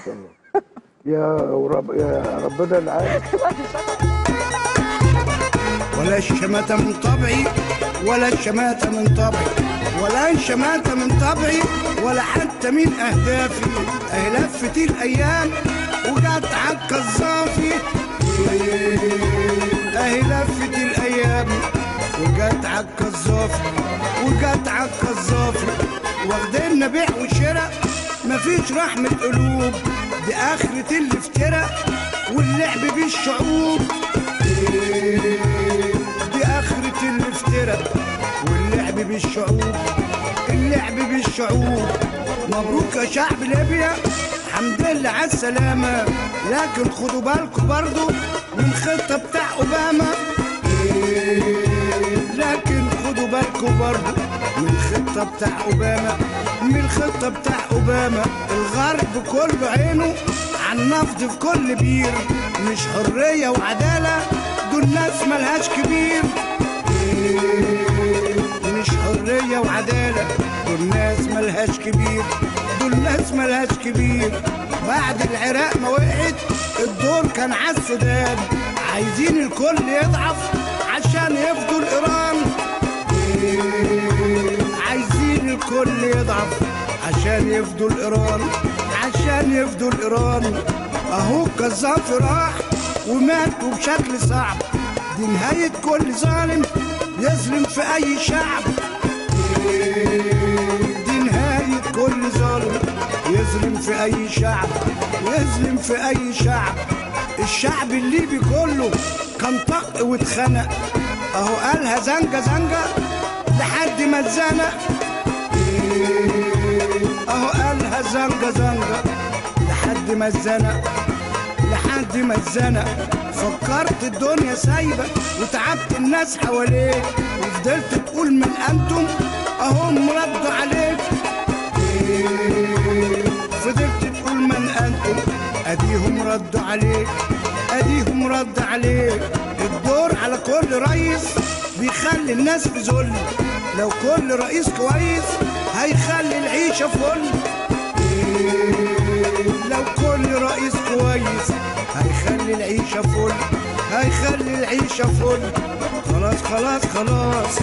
شاء الله. يا ربنا اللي عارف. ولا الشماتة من طبعي، ولا الشماتة من طبعي، ولا الشماتة من طبعي، ولا حتى من أهدافي. أهي لفت الأيام وجت عالقذافي، أهي لفت الأيام وجت عالقذافي، وجت عالقذافي. واخدينا بيع وشراء مفيش رحمة قلوب، دي آخرة الافتراء واللعب بالشعوب، دي آخرة الافتراء واللعب بالشعوب، اللعب بالشعوب. مبروك يا شعب ليبيا، الحمد لله على السلامة، لكن خدوا بالكم برضو من الخطة بتاع أوباما، لكن خدوا بالكم برضو من الخطة بتاع أوباما، من الخطة بتاع أوباما. الغرب كله عينه على النفط في كل بير، مش حرية وعدالة دول ناس ملهاش كبير، مش حرية وعدالة دول ناس ملهاش كبير، دول ناس ملهاش كبير. بعد العراق ما وقعت الدور كان على السودان، عايزين الكل يضعف عشان يفضوا إيران، عايزين الكل يضعف عشان يفضوا الإيران، عشان يفضوا الإيران. أهو القذافي راح ومات وبشكل صعب، دي نهاية كل ظالم يظلم في أي شعب، دي نهاية كل ظالم يظلم في أي شعب، يظلم في أي شعب. الشعب الليبي كله كان طق واتخنق، أهو قالها زنجة زنجة لحد ما اتزنق، أهو قالها زنجة زنجة لحد ما اتزنق، لحد ما اتزنق. فكرت الدنيا سايبة وتعبت الناس حواليك، وفضلت تقول من أنتم أهم ردوا عليك، فضلت تقول من أنتم أديهم ردوا عليك، أديهم رد عليك. الدور على كل رئيس بيخلي الناس في ذل، لو كل رئيس كويس هيخلي العيشة فل، لو كل رئيس كويس هيخلي العيشة فل، هيخلي العيشة فل. خلاص خلاص خلاص.